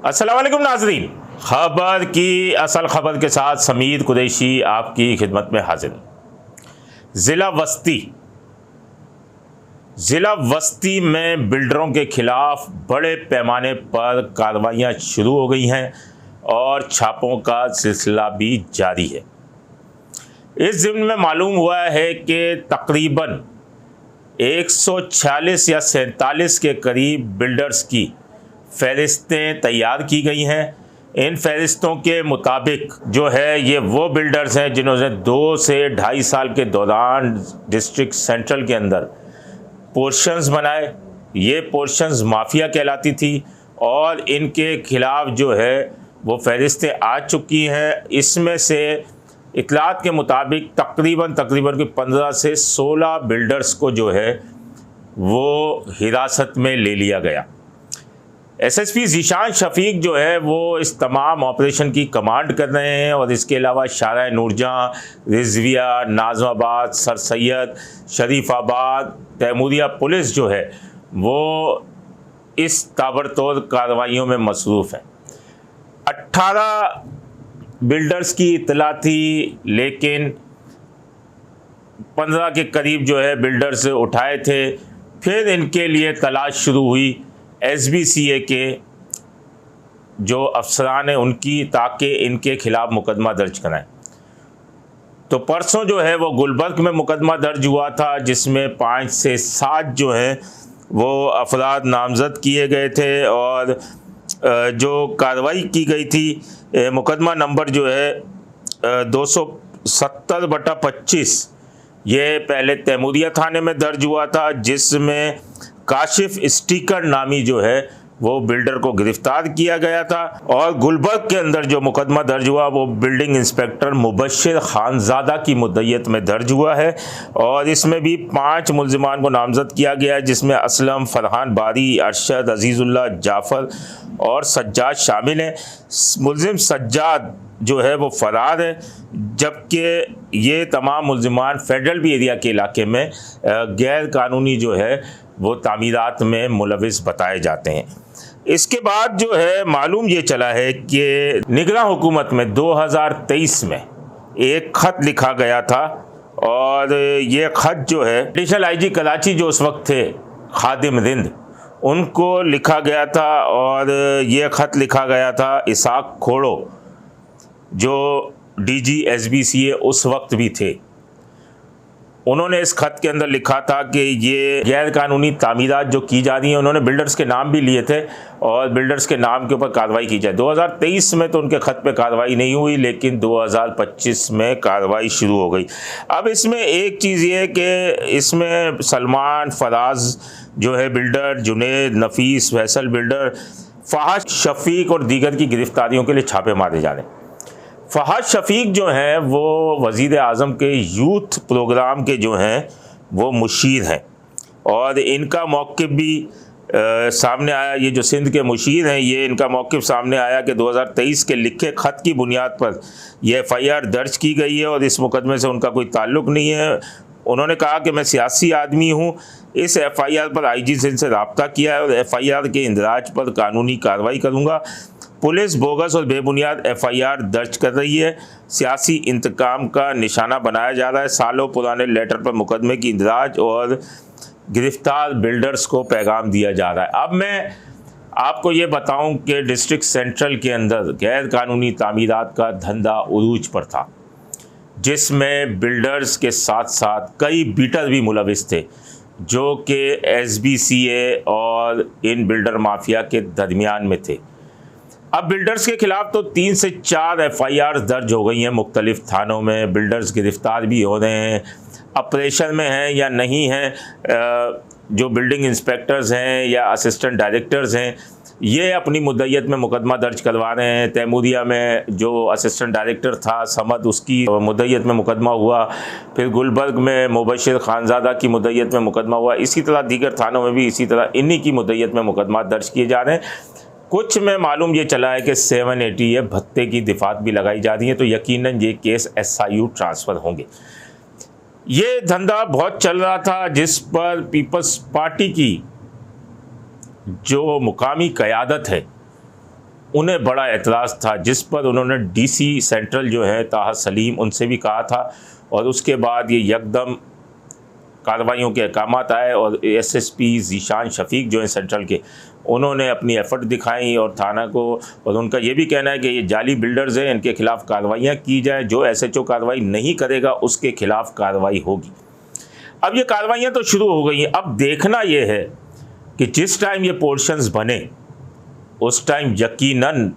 अस्सलाम वालेकुम नाज़रीन, खबर की असल खबर के साथ समीर कुरैशी आपकी खिदमत में हाजिर। ज़िला वस्ती में बिल्डरों के खिलाफ बड़े पैमाने पर कार्रवाइयाँ शुरू हो गई हैं और छापों का सिलसिला भी जारी है। इस ज़िम्न में मालूम हुआ है कि तकरीबन 146 या 47 के करीब बिल्डर्स की फ़हरिस्तें तैयार की गई हैं। इन फ़हरिस्तों के मुताबिक जो है ये वो बिल्डर्स हैं जिन्होंने 2 से 2.5 साल के दौरान डिस्ट्रिक्ट सेंट्रल के अंदर पोर्शंस बनाए। ये पोर्शंस माफिया कहलाती थी और इनके खिलाफ जो है वो फ़हरिस्तें आ चुकी हैं। इसमें से इतलात के मुताबिक तकरीबन 15 से 16 बिल्डर्स को जो है वो हिरासत में ले लिया गया। एसएसपी ज़ीशान शफीक जो है वो इस तमाम ऑपरेशन की कमांड कर रहे हैं और इसके अलावा शारा नूरजहाँ, रिजविया, नाज़माबाद, सर सैयद, शरीफाबाद, तैमूरिया पुलिस जो है वो इस ताबड़तोड़ कार्रवाइयों में मसरूफ़ है। 18 बिल्डर्स की इत्तला थी, लेकिन 15 के करीब जो है बिल्डर्स उठाए थे। फिर इनके लिए तलाश शुरू हुई एसबीसीए के जो अफसरान हैं उनकी, ताकि इनके खिलाफ मुकदमा दर्ज कराएं। तो परसों जो है वो गुलबर्ग में मुकदमा दर्ज हुआ था, जिसमें 5 से 7 जो हैं वो अफराद नामज़द किए गए थे और जो कार्रवाई की गई थी, मुकदमा नंबर जो है 270/25 ये पहले तैमूरिया थाने में दर्ज हुआ था, जिसमें काशिफ स्टीकर नामी जो है वो बिल्डर को गिरफ्तार किया गया था। और गुलबर्ग के अंदर जो मुकदमा दर्ज हुआ वो बिल्डिंग इंस्पेक्टर मुबश्शिर खानज़ादा की मुद्दयत में दर्ज हुआ है और इसमें भी 5 मुल्ज़िमान को नामज़द किया गया है, जिसमें असलम, फरहान बारी, अरशद, अजीज़ुल्लाह, जाफ़र और सज्जाद शामिल हैं। मुल्ज़िम सज्जाद जो है वो फ़रार है, जबकि ये तमाम मुल्ज़िमान फेडरल भी एरिया के इलाके में गैर कानूनी जो है वो तामीरात में मुलविस बताए जाते हैं। इसके बाद जो है मालूम ये चला है कि निगरान हुकूमत में 2023 में एक ख़त लिखा गया था और ये ख़त जो है एडिशनल आईजी कराची जो उस वक्त थे खादिम रिंद, उनको लिखा गया था और ये ख़त लिखा गया था इसाक खोड़ो जो डीजी एसबीसीए उस वक्त भी थे। उन्होंने इस खत के अंदर लिखा था कि ये गैर कानूनी तामीरात जो की जा रही हैं, उन्होंने बिल्डर्स के नाम भी लिए थे और बिल्डर्स के नाम के ऊपर कार्रवाई की जाए। 2023 में तो उनके खत पे कार्रवाई नहीं हुई, लेकिन 2025 में कार्रवाई शुरू हो गई। अब इसमें एक चीज़ ये है कि इसमें सलमान, फराज जो है बिल्डर, जुनेद, नफीस, फैसल बिल्डर, फहाद शफीक और दीगर की गिरफ्तारियों के लिए छापे मारे जा रहे हैं। फहाद शफीक जो हैं वो वज़ीर आज़म के यूथ प्रोग्राम के जो हैं वो मुशीर हैं और इनका मौक़िफ़ भी सामने आया। ये जो सिंध के मुशीर हैं, ये इनका मौक़िफ़ सामने आया कि 2023 के लिखे ख़त की बुनियाद पर यह एफ़आईआर दर्ज की गई है और इस मुकदमे से उनका कोई ताल्लुक़ नहीं है। उन्होंने कहा कि मैं सियासी आदमी हूँ, इस एफ़आईआर पर आईजी सिंध से रब्ता किया है और एफ़आईआर के इंदराज पर कानूनी कार्रवाई करूँगा। पुलिस बोगस और बेबुनियाद एफ़आईआर दर्ज कर रही है, सियासी इंतकाम का निशाना बनाया जा रहा है। सालों पुराने लेटर पर मुकदमे की इंदराज और गिरफ्तार बिल्डर्स को पैगाम दिया जा रहा है। अब मैं आपको ये बताऊं कि डिस्ट्रिक्ट सेंट्रल के अंदर गैर कानूनी तामीरात का धंधा उरूज पर था, जिसमें बिल्डर्स के साथ साथ कई बीटर भी मुलविस थे जो कि एसबीसीए और इन बिल्डर माफिया के दरमियान में थे। अब बिल्डर्स के खिलाफ तो 3 से 4 एफ़आईआर दर्ज हो गई हैं मुख्तलिफ़ थानों में। बिल्डर्स गिरफ़्तार भी हो रहे हैं, ऑपरेशन में हैं या नहीं हैं। जो बिल्डिंग इंस्पेक्टर्स हैं या असिस्टेंट डायरेक्टर्स हैं, ये अपनी मुद्दयत में मुकदमा दर्ज करवा रहे हैं। तैमूरिया में जो असिस्टेंट डायरेक्टर था समद, उसकी मुद्दयत में मुकदमा हुआ। फिर गुलबर्ग में मुबश्शिर खानज़ादा की मुद्दयत में मुकदमा हुआ। इसी तरह दीगर थानों में भी इसी तरह इन्हीं की मुद्दयत में मुकदमा दर्ज किए जा रहे हैं। कुछ में मालूम ये चला है कि 780 ये भत्ते की दिफात भी लगाई जा रही है, तो यकीनन ये केस एसआईयू ट्रांसफ़र होंगे। ये धंधा बहुत चल रहा था, जिस पर पीपल्स पार्टी की जो मुकामी क़यादत है उन्हें बड़ा एतराज़ था, जिस पर उन्होंने डीसी सेंट्रल जो है ताहा सलीम, उनसे भी कहा था। और उसके बाद ये यकदम कार्रवाइयों के अहकामात आए और एसएसपी ज़ीशान शफीक जो हैं सेंट्रल के, उन्होंने अपनी एफ़र्ट दिखाई और थाना को, और उनका ये भी कहना है कि ये जाली बिल्डर्स हैं, इनके खिलाफ़ कार्रवाइयाँ की जाए, जो एसएचओ कार्रवाई नहीं करेगा उसके खिलाफ़ कार्रवाई होगी। अब ये कार्रवाइयाँ तो शुरू हो गई हैं। अब देखना ये है कि जिस टाइम ये पोर्शंस बने उस टाइम यकीनन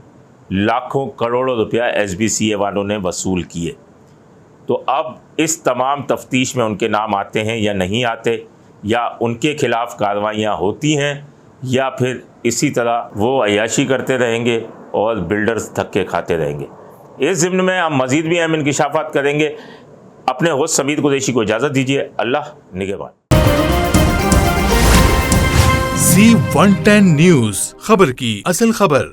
लाखों करोड़ों रुपया एसबीसीए वालों ने वसूल किए। तो अब इस तमाम तफ्तीश में उनके नाम आते हैं या नहीं आते, या उनके खिलाफ़ कार्रवाइयाँ होती हैं, या फिर इसी तरह वो अय्याशी करते रहेंगे और बिल्डर्स धक्के खाते रहेंगे। इस ज़िम्न में हम मज़ीद भी अहम इंकिशाफ़ात करेंगे। अपने होस्ट समीर कुरैशी को इजाज़त दीजिए। अल्लाह निगहबान। Z110 न्यूज़, खबर की असल खबर।